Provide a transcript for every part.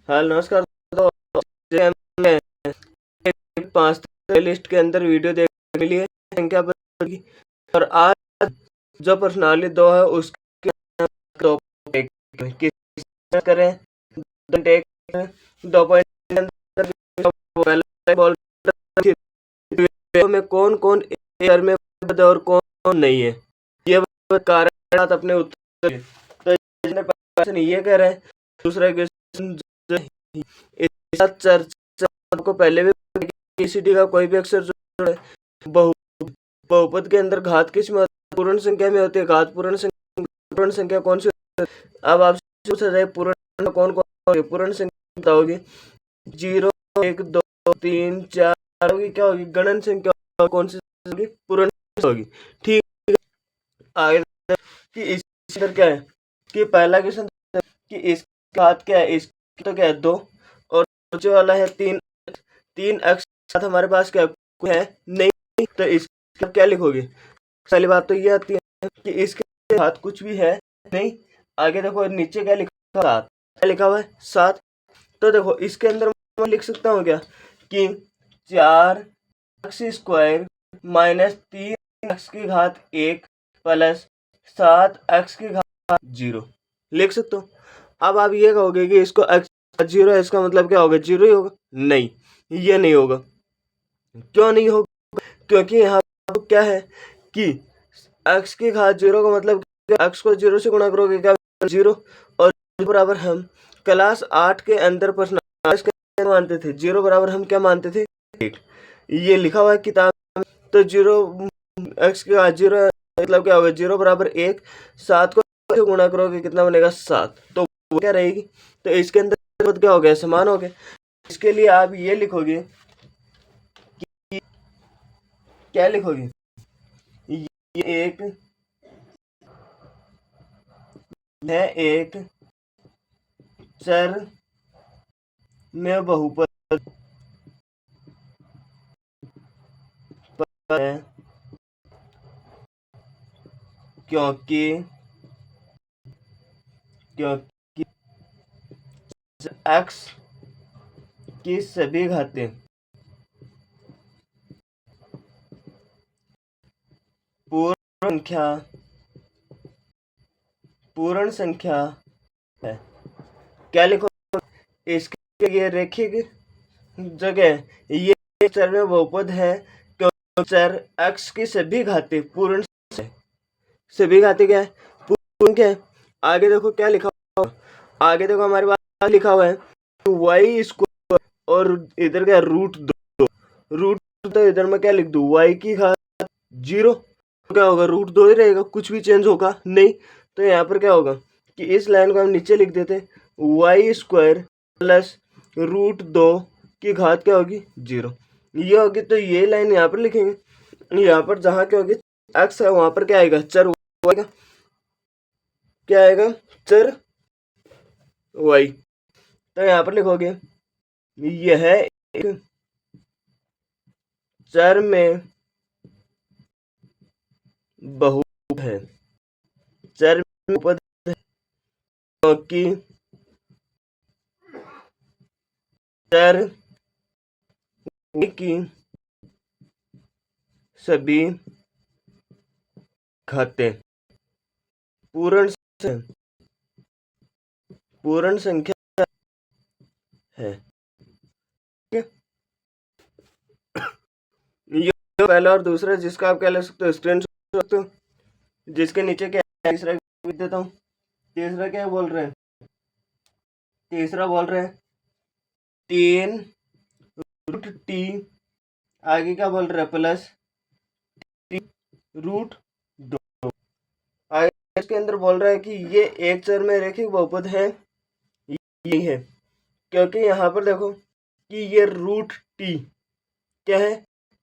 Hello नमस्कार। तो हमने 5 लिस्ट के अंदर वीडियो देखने के लिए संख्या बदली और आज जो प्रश्नावली 2 है उसके टॉपिक किस करें 2 में कौन कौन एयर में और कौन कौन नहीं है, ये कारण अपने उत्तर। तो ये कह रहे हैं दूसरा क्वेश्चन चर्चा को पहले भी किसी का कोई भी अक्षर जोड़े बहुपद के अंदर घात किस पूर्ण संख्या में होती है, घात पूर्ण संख्या कौन सी होती है। अब आपसे पूछा जाए पूर्ण कौन कौन होगी, पूर्ण संख्या बताओगे 0 1 2 3 4 होगी, क्या होगी गणन संख्या कौन सी होगी, पूर्ण होगी। ठीक है, आगे कि इसके अंदर क्या है कि पहला क्वेश्चन कि इसका घात क्या है, इसकी तो क्या है 2 और नीचे वाला है 3 अक्ष साथ हमारे पास क्या है नहीं, तो इसका क्या लिखोगे। पहली बात तो ये आती है कि इसके साथ कुछ भी है नहीं। आगे देखो नीचे क्या लिखा 7, क्या लिखा हुआ है 7। तो देखो इसके अंदर मैं लिख सकता हूँ क्या कि 4 एक्स स्क्वायर माइनस 3 एक्स की घात 1 प्लस 7 एक्स की घात 0 लिख सकते हो। अब आप ये कहोगे कि इसको एक्स 0 है, इसका मतलब क्या होगा 0 ही होगा। नहीं, ये नहीं होगा। क्यों नहीं होगा, क्योंकि यहाँ क्या है कि x की घात 0 का मतलब x को 0 से गुणा करोगे क्या 0, और बराबर हम क्लास 8 के अंदर प्रश्न मानते थे 0 बराबर हम क्या मानते थे 1। ये लिखा हुआ है किताब में। तो 0 x की घात 0 मतलब क्या होगा 0 बराबर 1, 7 को गुणा करोगे कितना बनेगा 7, तो वो क्या रहेगी। तो इसके अंदर क्या हो गया समान हो गया। इसके लिए आप ये लिखोगे कि क्या लिखोगे ये एक चर में बहुपद है क्योंकि x की सभी घातें पूर्ण संख्या है। क्या लिखो इसके ये रैखिक जगह ये चर में बहुपद है क्योंकि चर x की सभी घातें पूर्ण है। सभी घातें क्या है पूर्ण क्या है। आगे देखो क्या लिखा हुआ, आगे देखो हमारे पास लिखा हुआ है y स्क्वायर और इधर क्या रूट तो इधर में क्या लिख दूं y की घात 0, क्या होगा रूट 2 ही रहेगा, कुछ भी चेंज होगा नहीं। तो यहाँ पर क्या होगा कि इस लाइन को हम नीचे लिख देते y स्क्वायर प्लस रूट 2 की घात क्या होगी 0, ये होगी। तो ये लाइन यहाँ पर लिखेंगे, यहाँ पर जहाँ क्या होगी x है वहां पर क्या आएगा चर आएगा, क्या आएगा चर y। तो यहाँ पर लिखोगे यह एक चर में बहुपद है, चर में बहुपद है क्योंकि चर की सभी घातें पूर्ण संख्या है। ये पहला और दूसरा जिसका आप क्या ले सकते हो स्क्रीन सकते हो, जिसके नीचे क्या है तीसरा लिख देता हूँ। तीसरा क्या बोल रहे हैं, तीसरा बोल रहे हैं 3 रूट टी, आगे क्या बोल रहे हैं प्लस रूट 2। आगे इसके अंदर बोल रहा है कि ये एक चर में रैखिक बहुपद है, ये है क्योंकि यहाँ पर देखो कि ये रूट टी क्या है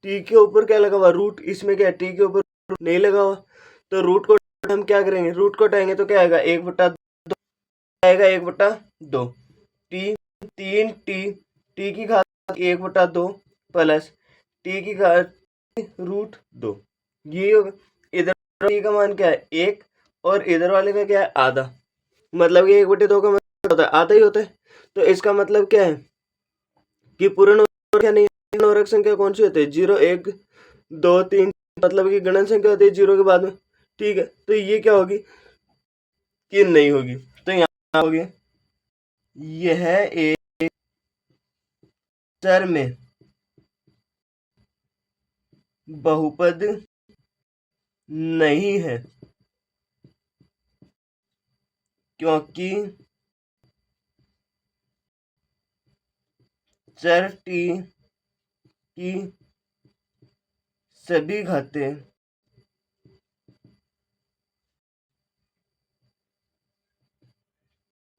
टी के ऊपर क्या लगा हुआ रूट, इसमें क्या है टी के ऊपर रूट नहीं लगा हुआ। तो रूट को हम क्या करेंगे रूट को हटाएंगे तो क्या आएगा 1/2 आएगा 1/2 टी 3 टी की घात 1/2 प्लस टी की घात रूट 2, ये होगा। इधर टी का मान क्या है 1 और इधर वाले का क्या है आधा, मतलब ये 1/2 का मतलब होता है आधा ही होता है। तो इसका मतलब क्या है कि पूर्ण संख्या नहीं, पूर्ण संख्या कौन सी होती है? 0 1 2 3, मतलब कि गणन संख्या होती है 0 के बाद में। ठीक है, तो ये क्या होगी कि नहीं होगी। तो यहाँ होगी यह एक चर में बहुपद नहीं है क्योंकि चर t की सभी घातें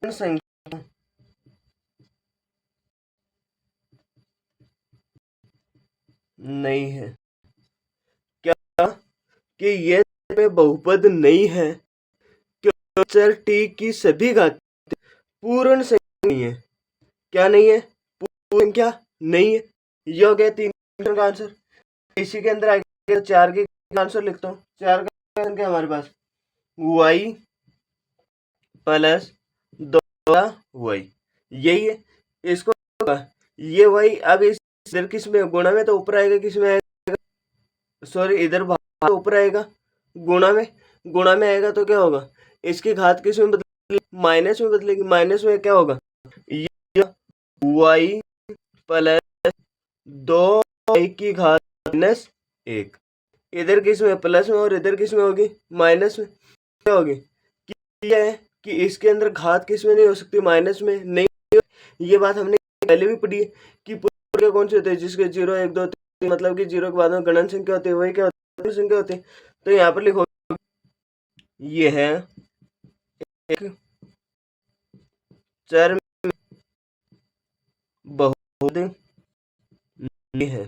संख्या नहीं है। क्या कि ये में बहुपद नहीं है क्योंकि चर t की सभी घातें पूर्ण संख्या नहीं है। क्या नहीं है? पूर्ण संख्या नहीं है। ये हो गया 3 का आंसर। इसी के अंदर आगे 4 के आंसर लिखता हूँ। 4 का संख्या हमारे पास y प्लस 2y, यही है। इसको ये y अब इधर किस में गुणा में, तो ऊपर आएगा, किस में आएगा? सॉरी, इधर बाहर ऊपर आएगा, गुणा में आएगा तो क्या होगा? इसकी घात किस में बदलेगी? माइनस में बदलेगी। माइनस में क्या होगा? ये y प्लस 2y की घात माइनस 1। इधर किस में? प्लस में, और इधर किस में होगी? माइनस में। क्या होगी? क्या है कि इसके अंदर घात किस में नहीं हो सकती? माइनस में नहीं। ये बात हमने पहले भी पढ़ी है कि पूर्ण संख्या कौन सी होती है? जिसके 0 1 2 3, मतलब कि 0 के बाद में गणन संख्या होती है, वही क्या होती है? संख्या होती है। तो यहाँ पर लिखो ये है एक चर में बहुपद नहीं है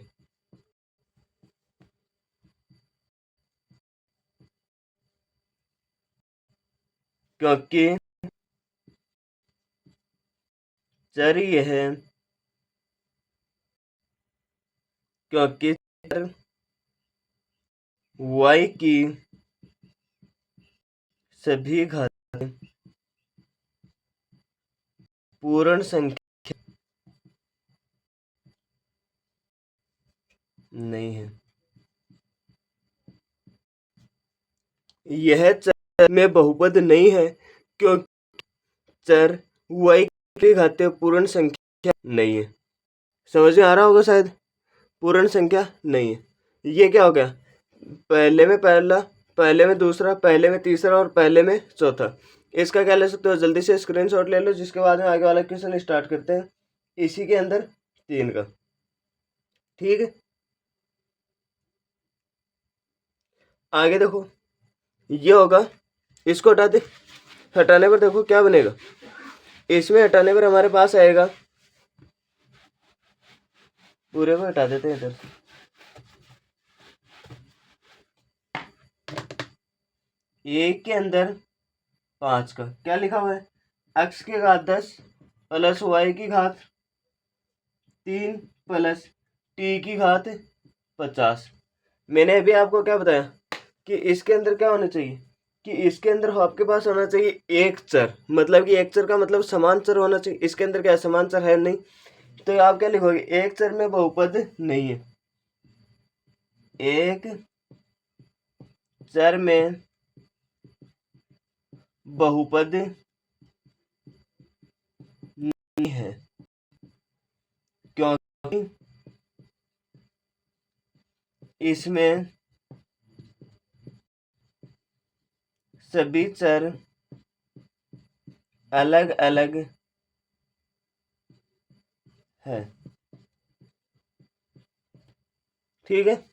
क्योंकि चर यह है क्योंकि चर y की सभी घातें पूर्ण संख्या नहीं है। यह चर में बहुपद नहीं है क्योंकि चर y की घातें पूर्ण संख्या नहीं है। समझ में आ रहा होगा शायद? पूर्ण संख्या नहीं है। ये क्या हो गया? पहले में पहला, पहले में दूसरा, पहले में तीसरा और पहले में चौथा। इसका क्या ले सकते हो? जल्दी से स्क्रीनशॉट ले लो, जिसके बाद में आगे वाला क्वेश्चन स्टार्ट करते हैं इसी के अंदर 3 का। ठीक है, आगे देखो, ये होगा, इसको हटा दे। हटाने पर देखो क्या बनेगा। इसमें हटाने पर हमारे पास आएगा, पूरे को हटा देते हैं इधर से। एक के अंदर 5 का क्या लिखा हुआ है? x की घात 10 प्लस y की घात 3 प्लस t की घात 50। मैंने अभी आपको क्या बताया कि इसके अंदर क्या होना चाहिए कि इसके अंदर आपके पास होना चाहिए एक चर, मतलब कि एक चर का मतलब समान चर होना चाहिए। इसके अंदर क्या समान चर है नहीं, तो आप क्या लिखोगे? एक चर में बहुपद नहीं है। एक चर में बहुपद नहीं है क्योंकि इसमें सभी चर अलग अलग है। ठीक है,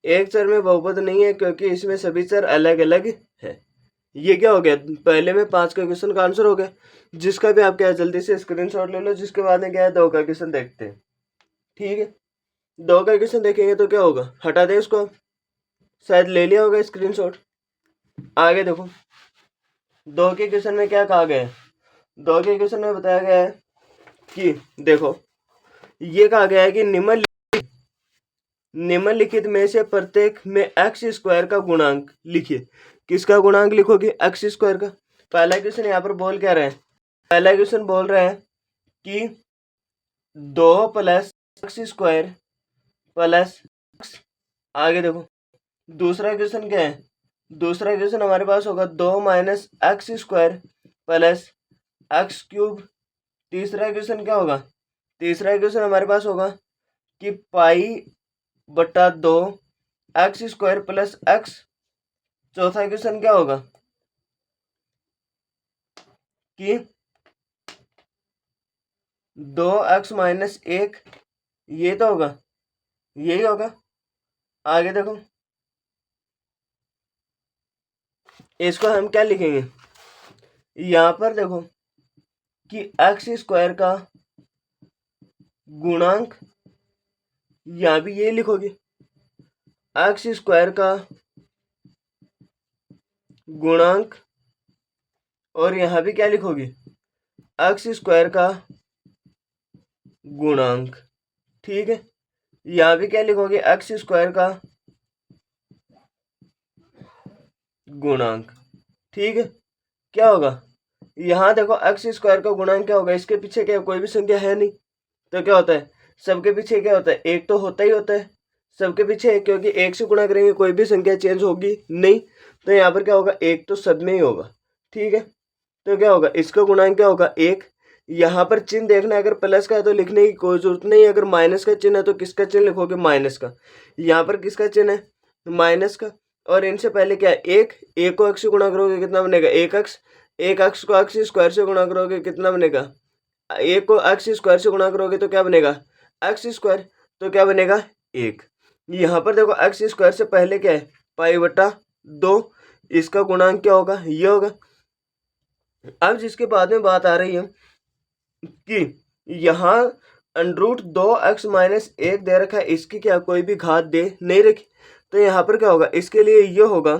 एक चर में बहुपद नहीं है क्योंकि इसमें सभी चर अलग अलग है। ये क्या हो गया? पहले में 5 का क्वेश्चन का आंसर हो गया। जिसका भी आप क्या है जल्दी से स्क्रीनशॉट ले लो, जिसके बाद में क्या है 2 का क्वेश्चन देखते हैं। ठीक है, 2 का क्वेश्चन देखेंगे तो क्या होगा? हटा दे इसको, शायद ले लिया होगा स्क्रीनशॉट। आगे देखो, 2 के क्वेश्चन में क्या कहा गया है? 2 के क्वेश्चन में बताया गया है कि देखो, ये कहा गया है कि निम्नलिखित में से प्रत्येक में एक्स स्क्वायर का गुणांक लिखिए। किसका गुणांक लिखोगे? एक्स स्क्वायर का। पहला क्वेश्चन यहाँ पर बोल क्या रहे हैं? पहला क्वेश्चन बोल रहे हैं कि 2 प्लस एक्स स्क्वायर प्लस, आगे देखो दूसरा इक्वेशन क्या है, दूसरा इक्वेशन हमारे पास होगा 2 minus x square plus x cube. तीसरा इक्वेशन क्या होगा, तीसरा इक्वेशन हमारे पास होगा कि पाई बटा 2 एक्स स्क्वायर प्लस एक्स। चौथा इक्वेशन क्या होगा कि 2x माइनस 1, ये तो होगा, यही होगा। आगे देखो इसको हम क्या लिखेंगे, यहां पर देखो कि एक्स स्क्वायर का गुणांक, यहां भी ये लिखोगे एक्स स्क्वायर का गुणांक, और यहां भी क्या लिखोगे एक्स स्क्वायर का गुणांक। ठीक है, यहां भी क्या लिखोगे एक्स स्क्वायर का गुणांक। ठीक है, क्या होगा, यहां देखो एक्स स्क्वायर का गुणांक क्या होगा, इसके पीछे क्या कोई भी संख्या है नहीं, तो क्या होता है सबके पीछे क्या होता है, एक तो होता ही होता है सबके पीछे एक, क्योंकि एक से गुणा करेंगे कोई भी संख्या चेंज होगी नहीं, तो यहाँ पर क्या होगा एक तो सब में ही होगा। ठीक है, तो क्या होगा इसका गुणांक क्या होगा एक। यहाँ पर चिन्ह देखना है, अगर प्लस का है तो लिखने की कोई जरूरत नहीं, अगर माइनस का चिन्ह है तो किसका चिन्ह लिखोगे माइनस का। यहाँ पर किसका चिन्ह है माइनस का, और इनसे पहले क्या है एक को एक्स से गुणा करोगे कितना बनेगा एक एक्स, एक एक्स को एक्स स्क्वायर से गुणा करोगे कितना बनेगा, एक को एक्स स्क्वायर से गुणा करोगे तो क्या बनेगा एक्स स्क्वायर, तो क्या बनेगा एक। यहाँ पर देखो एक्स स्क्वायर से पहले क्या है पाई बटा 2, इसका गुणांक क्या होगा ये होगा। अब जिसके बाद में बात आ रही है कि यहाँ अंडरूट 2x माइनस 1 दे रखा है, इसकी क्या कोई भी घात दे नहीं रखी, तो यहाँ पर क्या होगा इसके लिए ये होगा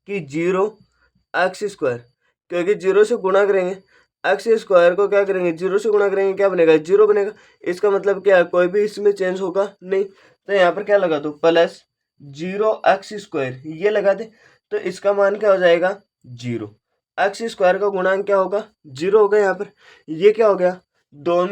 कि 0x स्क्वायर, क्योंकि 0 से गुणा करेंगे एक्स स्क्वायर को, क्या करेंगे 0 से गुणा करेंगे क्या बनेगा 0 बनेगा, इसका मतलब क्या है कोई भी इसमें चेंज होगा नहीं, तो यहाँ पर क्या लगा दो प्लस 0x स्क्वायर ये लगा दे, तो इसका मान क्या हो जाएगा 0। एक्स स्क्वायर का गुणांक क्या होगा 0 होगा। यहाँ पर ये क्या हो गया दो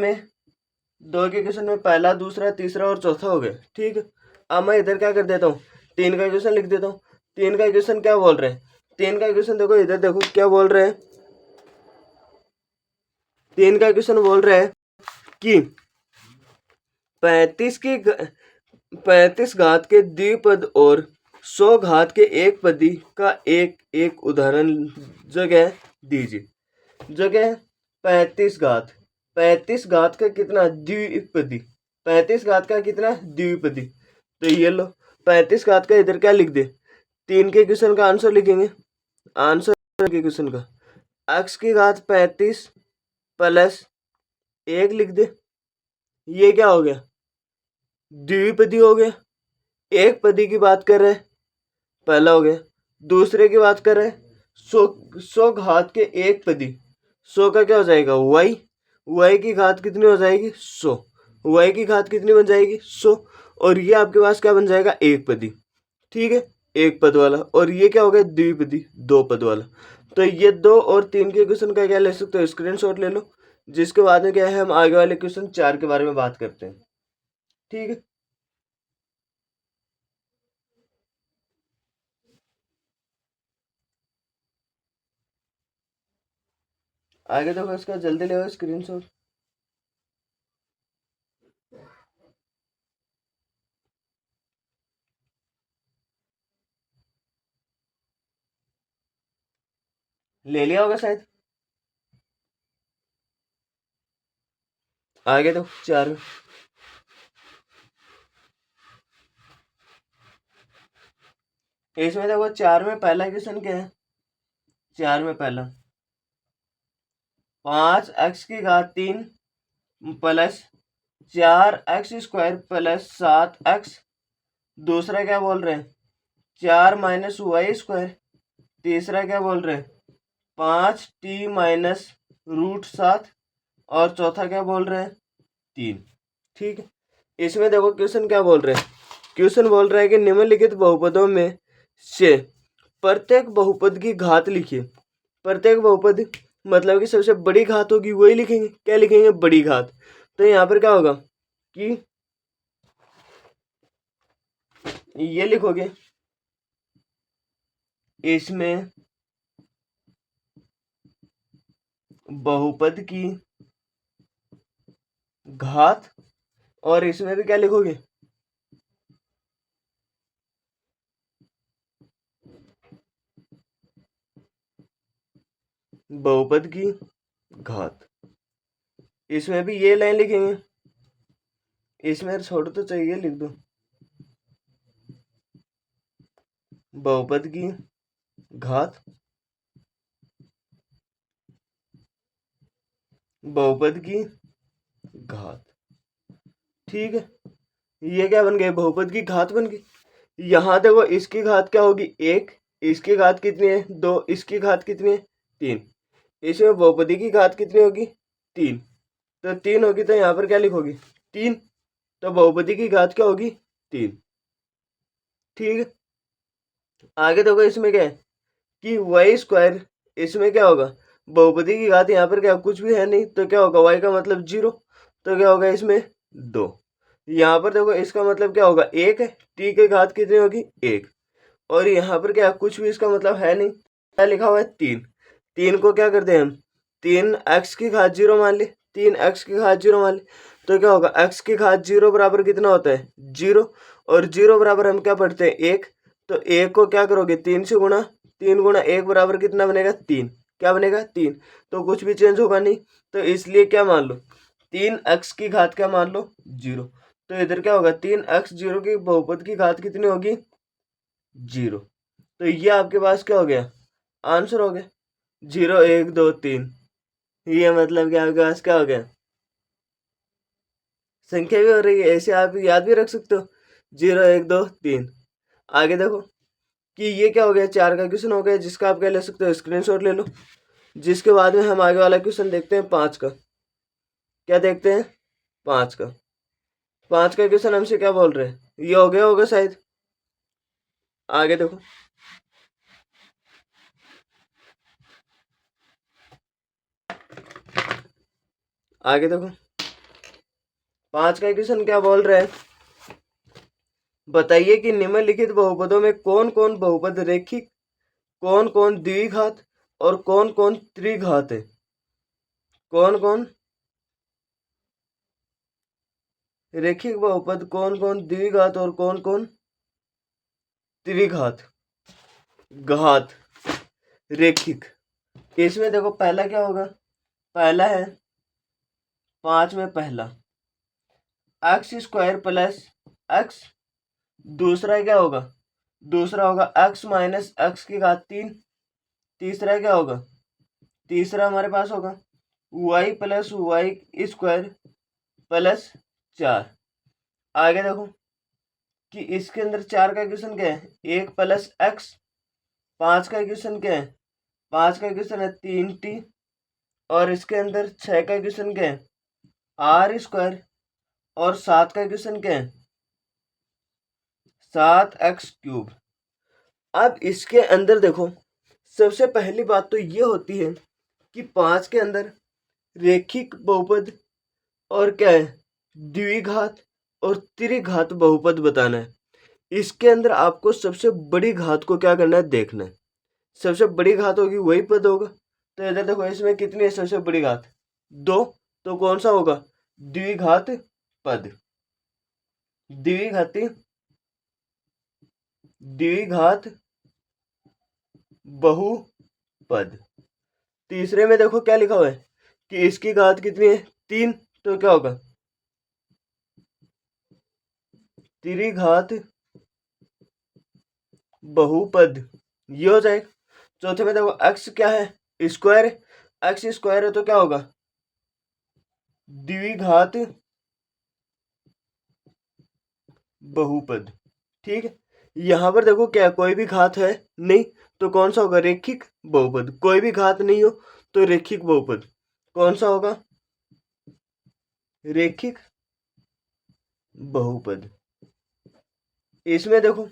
के क्वेश्चन में पहला दूसरा तीसरा और चौथा हो गया। ठीक है, अब मैं इधर क्या कर देता हूँ 3 का इक्वेशन लिख देता हूँ। 3 का इक्वेशन क्या बोल रहे हैं, 3 का इक्वेशन देखो इधर देखो क्या बोल रहे हैं, 3 का इक्वेशन बोल रहे हैं कि 35 घात के द्विपद और 100 घात के एक पदी का एक एक उदाहरण जगह दीजिए। जगह 35 घात का कितना द्विपदी, 35 घात का कितना द्विपदी, तो ये लो 35 घात का इधर क्या लिख दे 3 के क्वेश्चन का आंसर लिखेंगे, आंसर के क्वेश्चन का एक्स की घात 35 प्लस 1 लिख दे, ये क्या हो गया द्विपदी हो गया। एक पदी की बात कर रहे हैं पहला हो गया, दूसरे की बात कर रहे हैं 100 घात के एक पदी, 100 का क्या हो जाएगा y की घात कितनी हो जाएगी 100, y की घात कितनी बन जाएगी 100, और ये आपके पास क्या बन जाएगा एक पदी। ठीक है, एक पद वाला, और ये क्या हो गया द्विपदी दो पद वाला। तो ये 2 और 3 के क्वेश्चन का क्या ले सकते हो स्क्रीनशॉट ले लो, जिसके बाद में क्या है हम आगे वाले क्वेश्चन 4 के बारे में बात करते हैं। ठीक है, आगे देखो इसका जल्दी ले स्क्रीनशॉट। ले लिया होगा शायद, आगे तो 4 में इसमें देखो 4 में पहला क्वेश्चन क्या है, 4 में पहला 5x की घात 3 plus 4x square plus 7x। दूसरा क्या बोल रहे हैं 4 माइनस वाई स्क्वायर। तीसरा क्या बोल रहे हैं 5t माइनस रूट 7, और चौथा क्या बोल रहे हैं 3। ठीक है, इसमें देखो क्वेश्चन क्या बोल रहे हैं, क्वेश्चन बोल रहा है कि निम्नलिखित बहुपदों में से प्रत्येक बहुपद की घात लिखिए। प्रत्येक बहुपद मतलब कि सबसे बड़ी घात होगी वही लिखेंगे, क्या लिखेंगे, बड़ी घात। तो यहाँ पर क्या होगा कि ये लिखोगे इसमें बहुपद की घात, और इसमें भी क्या लिखोगे, बहुपद की घात। इसमें भी ये लाइन लिखेंगे, इसमें छोड़ तो चाहिए, लिख दो बहुपद की घात, बहुपद की घात। ठीक है, ये क्या बन गए, बहुपद की घात बन गई। यहाँ देखो इसकी घात क्या होगी, एक, इसकी घात कितनी है, दो, इसकी घात कितनी है, तीन। इसमें बहुपदी की घात कितनी होगी, तीन। तो तीन होगी, तो यहाँ पर क्या लिखोगी, तीन। तो बहुपदी की घात क्या होगी, तीन। ठीक है, आगे देखो इसमें क्या है कि वाई स्क्वायर, इसमें क्या होगा, बहुपदी की घात यहाँ पर क्या कुछ भी है नहीं, तो क्या होगा, वाई का मतलब 0, तो क्या होगा इसमें 2। यहाँ पर देखो इसका मतलब क्या होगा, एक है, टी की घात कितनी होगी, एक। और यहाँ पर क्या कुछ भी इसका मतलब है नहीं, क्या लिखा हुआ है, तीन। तीन को क्या करते हैं हम, तीन एक्स की घात 0 मान ले, तीन एक्स की घात 0 मान ले, तो क्या होगा, एक्स की घात 0 बराबर कितना होता है, 0। और 0 बराबर हम क्या पढ़ते हैं, एक। तो एक को क्या करोगे, तीन से गुणा, तीन गुणा एक बराबर कितना बनेगा, तीन। क्या बनेगा, तीन। तो कुछ भी चेंज होगा नहीं, तो इसलिए क्या मान लो, तीन एक्स की घात क्या मान लो, 0। तो इधर क्या होगा, तीन एक्स 0 की बहुपद की घात कितनी होगी, 0। तो ये आपके पास क्या हो गया, आंसर हो गया, 0 1 2 3। ये मतलब कि आपके पास क्या हो गया, संख्या भी हो रही है, ऐसे आप याद भी रख सकते हो, 0 1 2 3। आगे देखो कि ये क्या हो गया, चार का क्वेश्चन हो गया, जिसका आप क्या ले सकते हो, स्क्रीनशॉट ले लो। जिसके बाद में हम आगे वाला क्वेश्चन देखते हैं, पांच का। क्या देखते हैं, पांच का। पांच का क्वेश्चन हमसे क्या बोल रहे हैं, ये हो गया होगा शायद। आगे देखो, आगे देखो पांच का क्वेश्चन क्या बोल रहे हैं, बताइए कि निम्नलिखित बहुपदों में कौन कौन बहुपद रेखिक, कौन कौन द्विघात और कौन कौन त्रिघात है। कौन कौन रेखिक बहुपद, कौन कौन द्विघात और कौन कौन त्रिघात, घात, रेखिक। इसमें देखो पहला क्या होगा, पहला है पांच में पहला एक्स स्क्वायर प्लस एक्स। दूसरा क्या होगा, दूसरा होगा एक्स माइनस एक्स की घात 3। तीसरा क्या होगा, तीसरा हमारे पास होगा Y plus Y square plus 4। आगे देखो कि इसके अंदर चार का क्वेश्चन क्या है, एक प्लस एक्स। पांच का क्वेश्चन क्या है, पांच का क्वेश्चन है 3t। और इसके अंदर छह का क्वेश्चन क्या है, आर स्क्वायर। और सात का क्वेश्चन क्या है, 7x³ अब इसके अंदर देखो, सबसे पहली बात तो ये होती है कि पांच के अंदर रेखिक बहुपद और क्या है, द्विघात और त्रिघात बहुपद बताना है। इसके अंदर आपको सबसे बड़ी घात को क्या करना है, देखना है। सबसे बड़ी घात होगी वही पद होगा। तो इधर देखो इसमें कितनी है सबसे बड़ी घात, दो। तो कौन सा होगा, द्विघात पद, द्विघाती, द्विघात बहुपद। तीसरे में देखो क्या लिखा हुआ है कि इसकी घात कितनी है, तीन। तो क्या होगा, त्रिघात बहुपद, ये हो जाएगा। चौथे में देखो एक्स क्या है, स्क्वायर है। एक्स स्क्वायर है तो क्या होगा, द्विघात बहुपद। ठीक है, यहां पर देखो क्या कोई भी घात है नहीं, तो कौन सा होगा, रेखिक बहुपद। कोई भी घात नहीं हो तो रेखिक बहुपद कौन सा होगा, रेखिक बहुपद। इसमें देखो,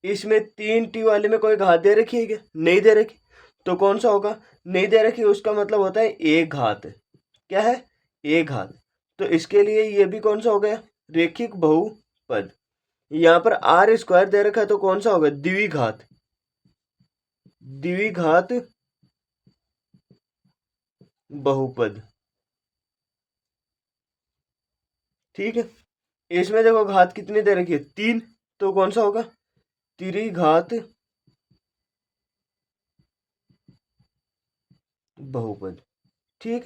इसमें 3t वाले में कोई घात दे रखी है क्या, नहीं दे रखी। तो कौन सा होगा? नहीं दे रखी उसका मतलब होता है एक घात। क्या है? एक घात। तो इसके लिए ये भी कौन सा हो गया? रेखिक बहुपद। यहाँ पर आर स्क्वायर दे रखा है तो कौन सा होगा? द्विघात। द्विघात बहुपद। ठीक है। इसमें देखो घात कितनी दे रखी है? 3। तो कौन सा होगा? त्रिघात बहुपद। ठीक।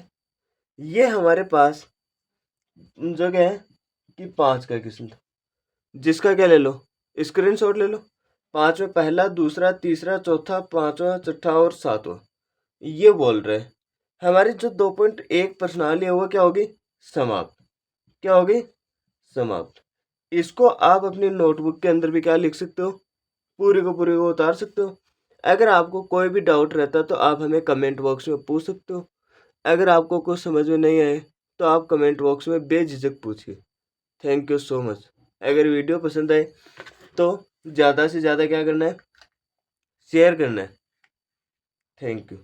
ये हमारे पास जगह है कि 5 का किस्म था, जिसका क्या ले लो? स्क्रीनशॉट ले लो। 5 में पहला, दूसरा, तीसरा, चौथा, पांचवा, छठा और सातवां ये बोल रहे हैं। हमारी जो 2.1 प्रश्नावली है वो क्या होगी? समाप्त। क्या होगी? समाप्त। इसको आप अपनी नोटबुक के अंदर भी क्या लिख सकते हो? पूरे को पूरे को उतार सकते हो। अगर आपको कोई भी डाउट रहता तो आप हमें कमेंट बॉक्स में पूछ सकते हो। अगर आपको कुछ समझ में नहीं आए तो आप कमेंट बॉक्स में बेझिझक पूछिए। Thank you so much. अगर वीडियो पसंद आए तो ज़्यादा से ज़्यादा क्या करना है? शेयर करना है। Thank you.